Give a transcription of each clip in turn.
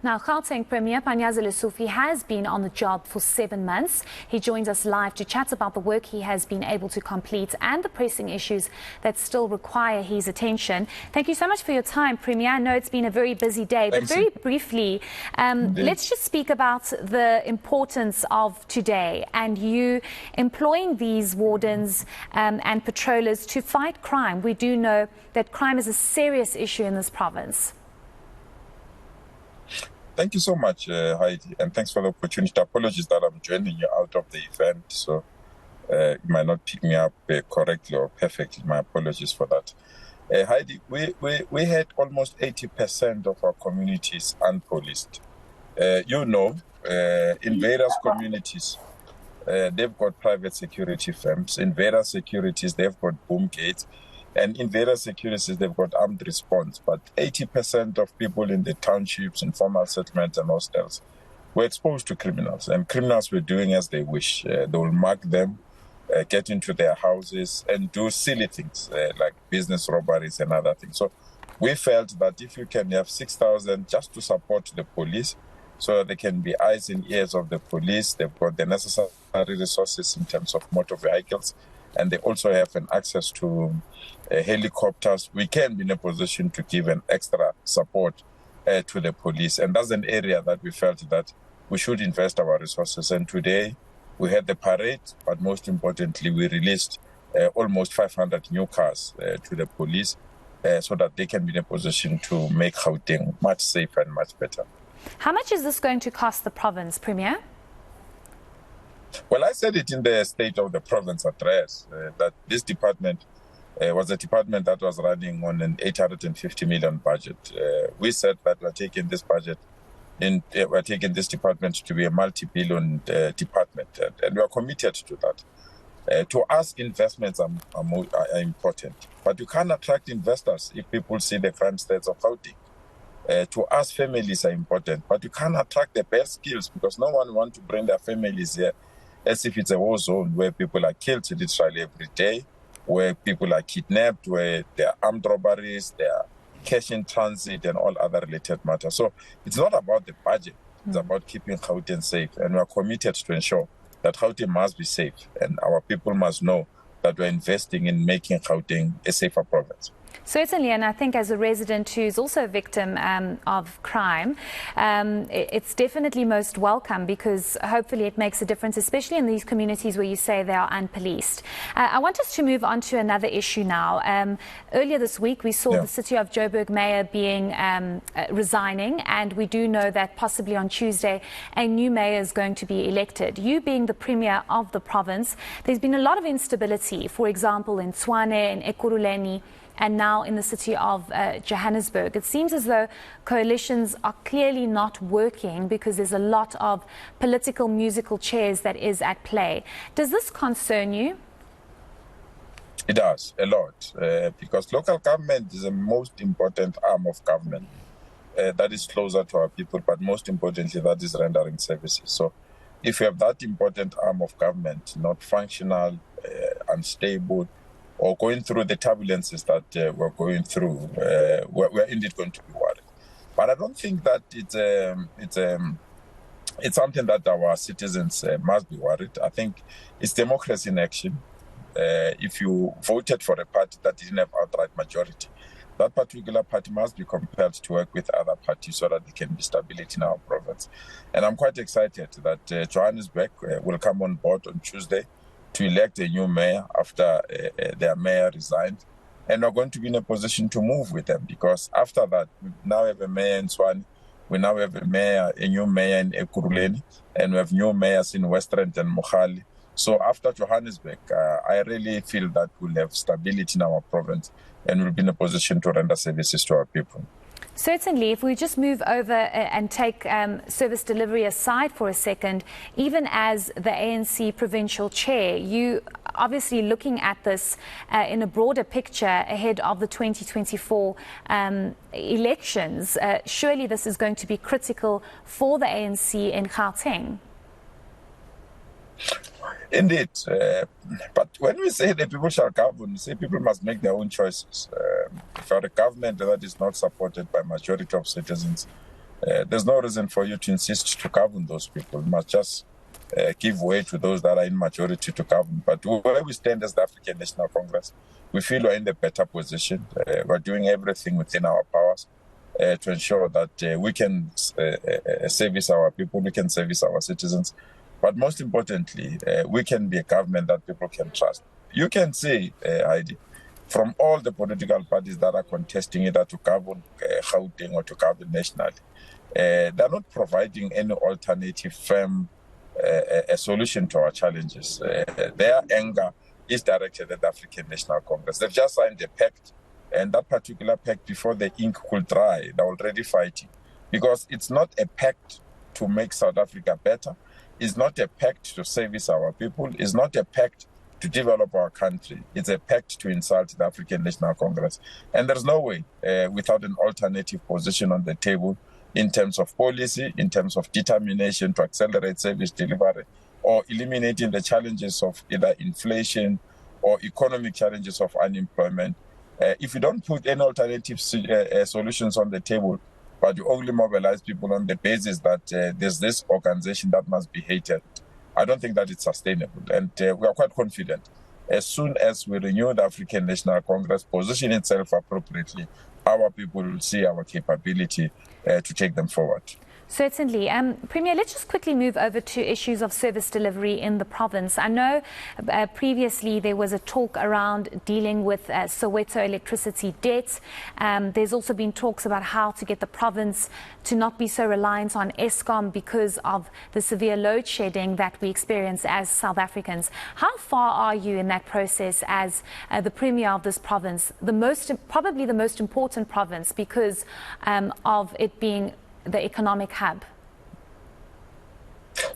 Now, Gauteng Premier Panyaza Lesufi has been on the job for 7 months. He joins us live to chat about the work he has been able to complete and the pressing issues that still require his attention. Thank you so much for your time, Premier. I know it's been a very busy day, but very briefly, let's just speak about the importance of today and you employing these wardens and patrollers to fight crime. We do know that crime is a serious issue in this province. Thank you so much, Heidi, and thanks for the opportunity. Apologies that I'm joining you out of the event, so you might not pick me up correctly or perfectly. My apologies for that. Heidi, we had almost 80% of our communities unpoliced. In various communities, they've got private security firms. In various securities, they've got boom gates. And in various securities, they've got armed response. But 80% of people in the townships, informal settlements and hostels were exposed to criminals. And criminals were doing as they wish. They will mark them, get into their houses and do silly things like business robberies and other things. So we felt that if you can have 6,000 just to support the police, so they can be eyes and ears of the police, they've got the necessary resources in terms of motor vehicles, and they also have an access to helicopters, we can be in a position to give an extra support to the police. And that's an area that we felt that we should invest our resources. And today we had the parade, but most importantly, we released almost 500 new cars to the police so that they can be in a position to make Gauteng much safer and much better. How much is this going to cost the province, Premier? Well, I said it in the State of the Province address that this department was a department that was running on an 850 million budget. We said that we're taking this budget we're taking this department to be a multi-billion department, and we are committed to that. To us, investments are important, but you can't attract investors if people see the crime stats of Gauteng. To us, families are important, but you can't attract the best skills because no one wants to bring their families here as if it's a war zone where people are killed literally every day, where people are kidnapped, where there are armed robberies, there are cash in transit and all other related matters. So it's not about the budget, it's about keeping Gauteng safe. And we are committed to ensure that Gauteng must be safe and our people must know that we're investing in making Gauteng a safer province. Certainly, and I think as a resident who's also a victim of crime, it's definitely most welcome because hopefully it makes a difference, especially in these communities where you say they are unpoliced. I want us to move on to another issue now. Earlier this week, we saw the City of Joburg Mayor being resigning, and we do know that possibly on Tuesday, a new mayor is going to be elected. You being the Premier of the province, there's been a lot of instability, for example, in Tshwane, in Ekurhuleni, and now in the city of Johannesburg. It seems as though coalitions are clearly not working because there's a lot of political musical chairs that is at play. Does this concern you? It does, a lot, because local government is the most important arm of government that is closer to our people, but most importantly, that is rendering services. So if you have that important arm of government not functional, unstable, or going through the turbulences that we're going through, we're indeed going to be worried. But I don't think that it's something that our citizens must be worried. I think it's democracy in action. If you voted for a party that didn't have outright majority, that particular party must be compelled to work with other parties so that there can be stability in our province. And I'm quite excited that Johannesburg will come on board on Tuesday to elect a new mayor after their mayor resigned. And we're going to be in a position to move with them because after that, we now have a mayor in Tshwane, we now have a new mayor in Ekurhuleni, and we have new mayors in Western and Mogale. So after Johannesburg, I really feel that we'll have stability in our province and we'll be in a position to render services to our people. Certainly, if we just move over and take service delivery aside for a second, even as the ANC provincial chair, you obviously looking at this in a broader picture ahead of the 2024 elections, surely this is going to be critical for the ANC in Gauteng. Indeed. But when we say that people shall govern, we say people must make their own choices. If you're a government that is not supported by majority of citizens, There's no reason for you to insist to govern those people. You must just give way to those that are in majority to govern. But where we stand as the African National Congress, we feel we're in a better position. We're doing everything within our powers to ensure that we can service our people, we can service our citizens. But most importantly, we can be a government that people can trust. You can see, Heidi, from all the political parties that are contesting either to govern Gauteng or to govern nationally, they're not providing any alternative firm a solution to our challenges. Their anger is directed at the African National Congress. They've just signed a pact, and that particular pact, before the ink could dry, they're already fighting. Because it's not a pact to make South Africa better, it's not a pact to service our people, it's not a pact to develop our country. It's a pact to insult the African National Congress. And there's no way, without an alternative position on the table, in terms of policy, in terms of determination to accelerate service delivery, or eliminating the challenges of either inflation or economic challenges of unemployment. If you don't put any alternative solutions on the table, but you only mobilize people on the basis that there's this organization that must be hated, I don't think that it's sustainable. And we are quite confident. As soon as we renew the African National Congress, position itself appropriately, our people will see our capability to take them forward. Certainly. Premier, let's just quickly move over to issues of service delivery in the province. I know previously there was a talk around dealing with Soweto electricity debt. There's also been talks about how to get the province to not be so reliant on Eskom because of the severe load shedding that we experience as South Africans. How far are you in that process as the Premier of this province, probably the most important province because of it being the economic hub?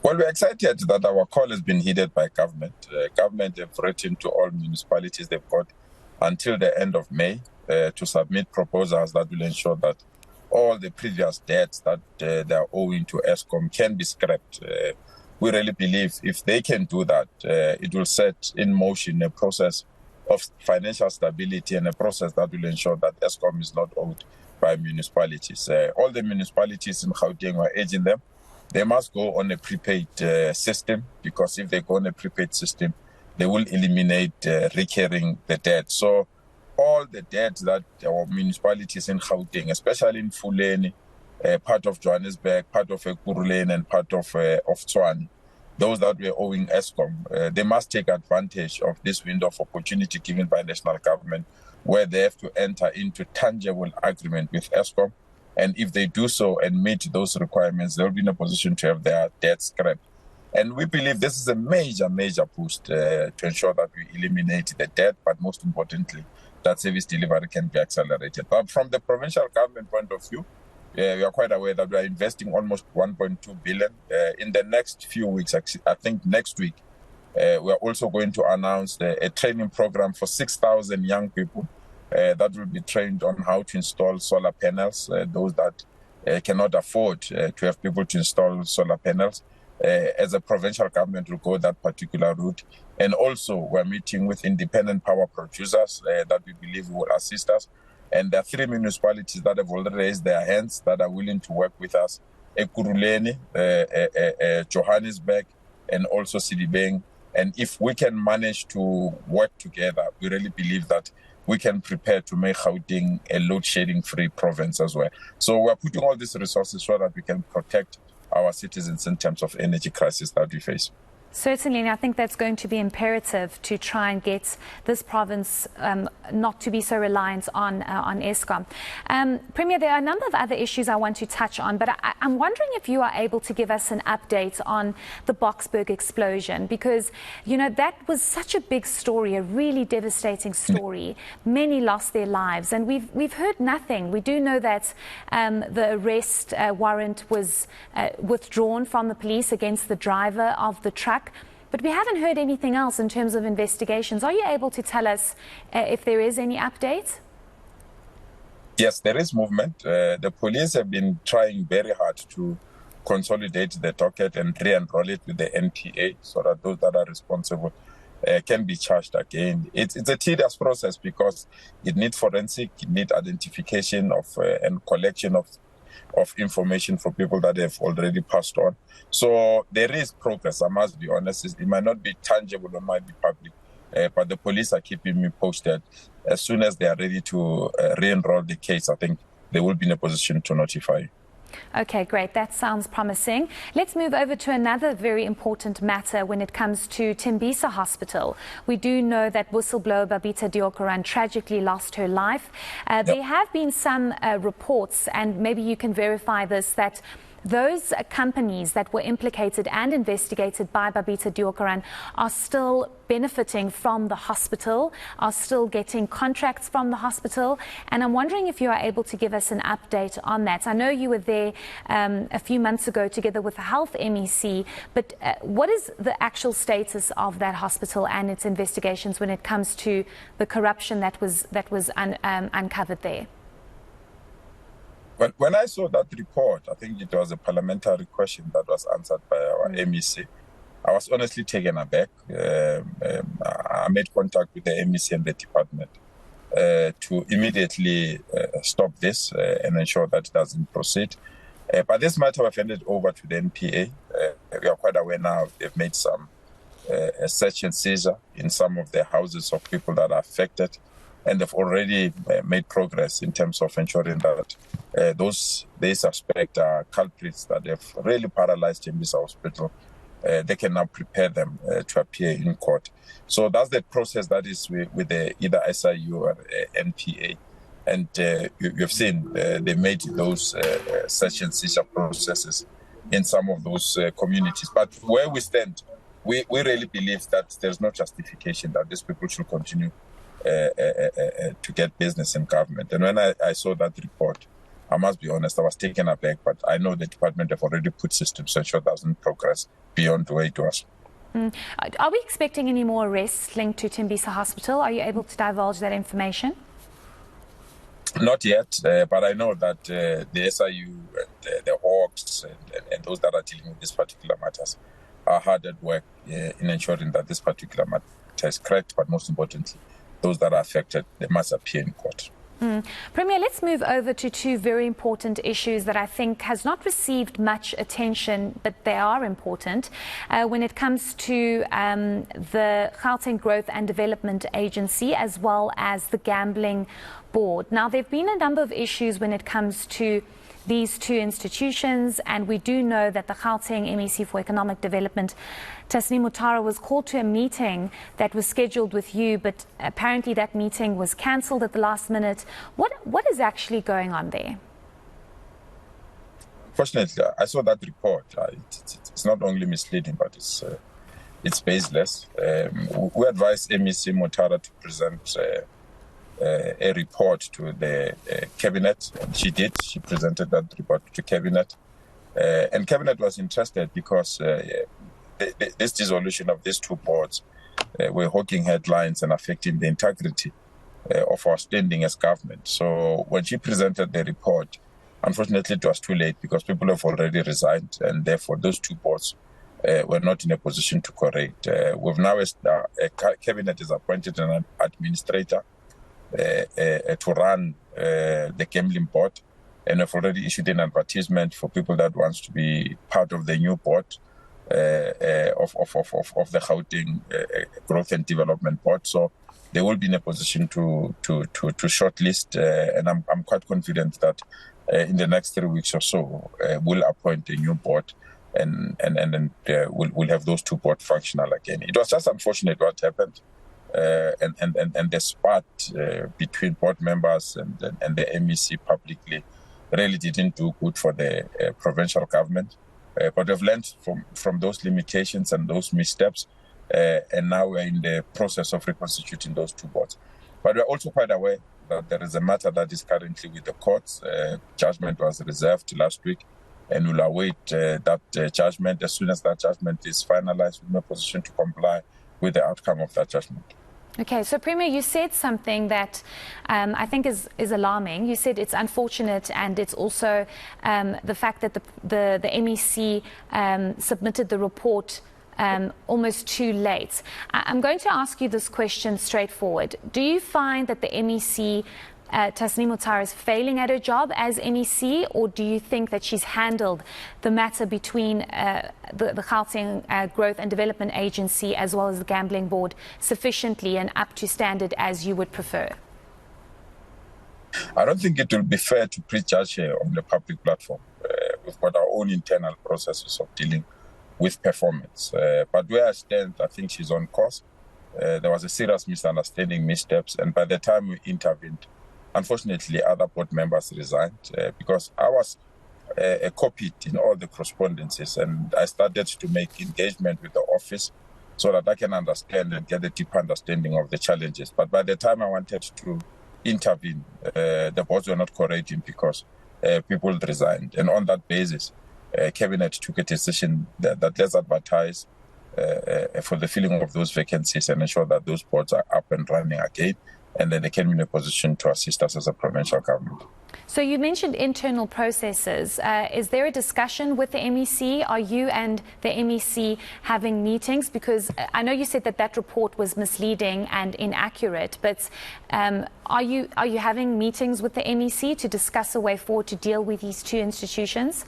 Well, we're excited that our call has been heeded by government. Government have written to all municipalities. They've got until the end of May to submit proposals that will ensure that all the previous debts that they are owing to Eskom can be scrapped. We really believe if they can do that, it will set in motion a process of financial stability and a process that will ensure that Eskom is not owed by municipalities. All the municipalities in Gauteng, are urging them, they must go on a prepaid system, because if they go on a prepaid system, they will eliminate recurring the debt. So all the debts that our municipalities in Gauteng, especially in Fuleni, part of Johannesburg, part of Ekurhuleni, and part of Tshwane, those that were owing Eskom, they must take advantage of this window of opportunity given by national government, where they have to enter into tangible agreement with Eskom. And if they do so and meet those requirements, they'll be in a position to have their debt scrapped. And we believe this is a major, major boost to ensure that we eliminate the debt, but most importantly, that service delivery can be accelerated. But from the provincial government point of view, we are quite aware that we are investing almost 1.2 billion. In the next few weeks, I think next week, we are also going to announce a training program for 6,000 young people that will be trained on how to install solar panels, those that cannot afford to have people to install solar panels. As a provincial government, will go that particular route. And also, we're meeting with independent power producers that we believe will assist us. And there are 3 municipalities that have already raised their hands that are willing to work with us: Ekurhuleni, Johannesburg, and also Sidibeng. And if we can manage to work together, we really believe that we can prepare to make Gauteng a load-shedding-free province as well. So we're putting all these resources so that we can protect our citizens in terms of energy crisis that we face. Certainly, and I think that's going to be imperative to try and get this province not to be so reliant on Eskom. Premier, there are a number of other issues I want to touch on, but I'm wondering if you are able to give us an update on the Boksburg explosion, because, you know, that was such a big story, a really devastating story. Many lost their lives, and we've heard nothing. We do know that the arrest warrant was withdrawn from the police against the driver of the truck. But we haven't heard anything else in terms of investigations. Are you able to tell us if there is any update? Yes, there is movement. The police have been trying very hard to consolidate the docket and re-enroll it with the NPA so that those that are responsible can be charged again. It's a tedious process because it needs forensic, it needs identification of and collection of of information for people that have already passed on. So there is progress, I must be honest. It might not be tangible or might be public, but the police are keeping me posted. As soon as they are ready to re-enroll the case, I think they will be in a position to notify you. Okay, great. That sounds promising. Let's move over to another very important matter when it comes to Timbisa Hospital. We do know that whistleblower Babita Deokaran tragically lost her life. There have been some reports, and maybe you can verify this, that those companies that were implicated and investigated by Babita Deokaran are still benefiting from the hospital, are still getting contracts from the hospital. And I'm wondering if you are able to give us an update on that. I know you were there a few months ago together with the Health MEC, but what is the actual status of that hospital and its investigations when it comes to the corruption that was uncovered there? When I saw that report, I think it was a parliamentary question that was answered by our MEC. I was honestly taken aback. I made contact with the MEC and the department to immediately stop this and ensure that it doesn't proceed. But this matter I've handed over to the NPA. We are quite aware now they've made some search and seizure in some of the houses of people that are affected. And they've already made progress in terms of ensuring that those they suspect are culprits that have really paralyzed Timbisa Hospital. They can now prepare them to appear in court. So that's the process that is with either SIU or NPA. And you've seen they made those search and seizure processes in some of those communities. But where we stand, we really believe that there's no justification that these people should continue to get business in government. And when I saw that report, I must be honest, I was taken aback, but I know the department have already put systems to ensure it doesn't progress beyond where it was. Are we expecting any more arrests linked to Timbisa Hospital? Are you able to divulge that information? Not yet, but I know that the SIU and the Hawks and those that are dealing with these particular matters are hard at work in ensuring that this particular matter is correct, but most importantly, those that are affected, they must appear in court. Premier, let's move over to two very important issues that I think has not received much attention, but they are important when it comes to the Gauteng Growth and Development Agency as well as the Gambling Board. Now, there have been a number of issues when it comes to these two institutions, and we do know that the Gauteng MEC for Economic Development, Tasneem Mutara, was called to a meeting that was scheduled with you, but apparently that meeting was cancelled at the last minute. What is actually going on there? Fortunately, I saw that report. It's not only misleading, but it's baseless. We advised MEC Mutara to present a report to the cabinet, and she did. She presented that report to cabinet, and cabinet was interested because this dissolution of these two boards were hawking headlines and affecting the integrity of our standing as government. So when she presented the report, unfortunately it was too late because people have already resigned, and therefore those two boards were not in a position to correct. We've now a cabinet has appointed an administrator to run the gambling board, and have already issued an advertisement for people that wants to be part of the new board of the Gauteng Growth and Development Board. So they will be in a position to shortlist, and I'm quite confident that in the next 3 weeks or so we'll appoint a new board, and then we'll have those two boards functional again. It was just unfortunate what happened. And the spat between board members and the MEC publicly really didn't do good for the provincial government. But we've learned from those limitations and those missteps, and now we're in the process of reconstituting those two boards. But we're also quite aware that there is a matter that is currently with the courts. Judgment was reserved last week, and we'll await that judgment. As soon as that judgment is finalized, we're in a position to comply with the outcome of that judgment. Okay, so Premier, you said something that I think is alarming. You said it's unfortunate, and it's also the fact that the MEC submitted the report almost too late. I'm going to ask you this question straightforward. Do you find that the MEC Tasneem Mukhtar is failing at her job as MEC, or do you think that she's handled the matter between the Gauteng Growth and Development Agency as well as the Gambling Board sufficiently and up to standard as you would prefer? I don't think it will be fair to prejudge her on the public platform. We've got our own internal processes of dealing with performance. But where I stand, I think she's on course. There was a serious misunderstanding, missteps, and by the time we intervened, unfortunately, other board members resigned because I was copied in all the correspondences, and I started to make engagement with the office so that I can understand and get a deep understanding of the challenges. But by the time I wanted to intervene, the boards were not cooperating because people resigned. And on that basis, Cabinet took a decision that let's advertise for the filling of those vacancies and ensure that those boards are up and running again, and then they can be in a position to assist us as a provincial government. So you mentioned internal processes. Is there a discussion with the MEC? Are you and the MEC having meetings? Because I know you said that report was misleading and inaccurate, but are you having meetings with the MEC to discuss a way forward to deal with these two institutions?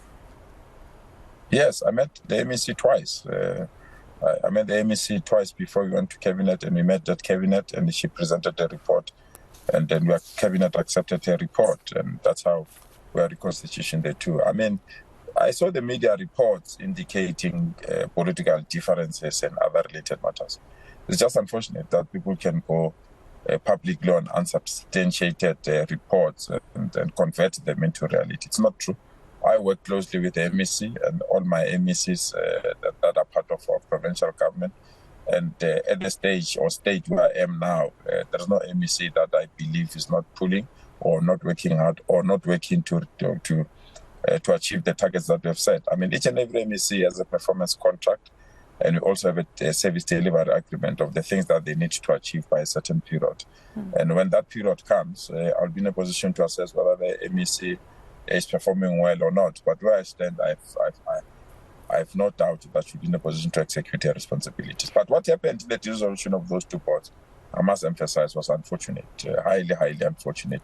Yes, I met the MEC twice. I met the MEC twice before we went to Cabinet, and we met at Cabinet, and she presented the report, and then Cabinet accepted her report, and that's how we are reconstituting the two. I mean, I saw the media reports indicating political differences and other related matters. It's just unfortunate that people can go publicly on unsubstantiated reports and convert them into reality. It's not true. I work closely with the MEC and all my MECs that are part of our provincial government. And at the stage where I am now, there's no MEC that I believe is not pulling or not working hard or not working to achieve the targets that we have set. I mean, each and every MEC has a performance contract, and we also have a service delivery agreement of the things that they need to achieve by a certain period. And when that period comes, I'll be in a position to assess whether the MEC is performing well or not. But where I stand, I have no doubt that she'll be in a position to execute her responsibilities. But what happened in the dissolution of those two boards, I must emphasize, was unfortunate, highly, highly unfortunate.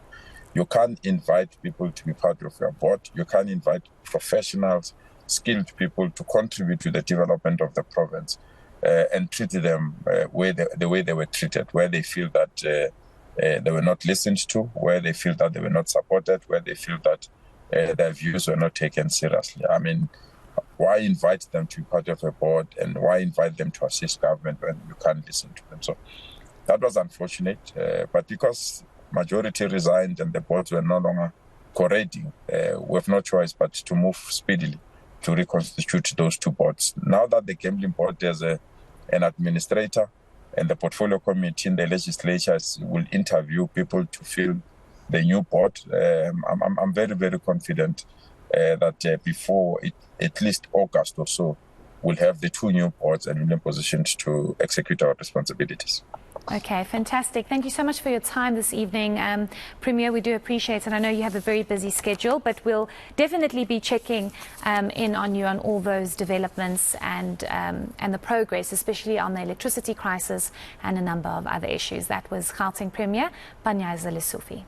You can't invite people to be part of your board. You can't invite professionals, skilled people to contribute to the development of the province and treat them the way they were treated, where they feel that they were not listened to, where they feel that they were not supported, where they feel that their views were not taken seriously. I mean, why invite them to be part of a board, and why invite them to assist government when you can't listen to them? So that was unfortunate, but because majority resigned and the boards were no longer cooperating, we have no choice but to move speedily to reconstitute those two boards. Now that the Gambling Board has an administrator, and the portfolio committee in the legislature will interview people to fill the new board, I'm very, very confident that before at least August or so, we'll have the two new boards and we're in positions to execute our responsibilities. Okay, fantastic. Thank you so much for your time this evening. Premier, we do appreciate it. I know you have a very busy schedule, but we'll definitely be checking in on you on all those developments and the progress, especially on the electricity crisis and a number of other issues. That was Gauteng Premier Panyaza Lesufi.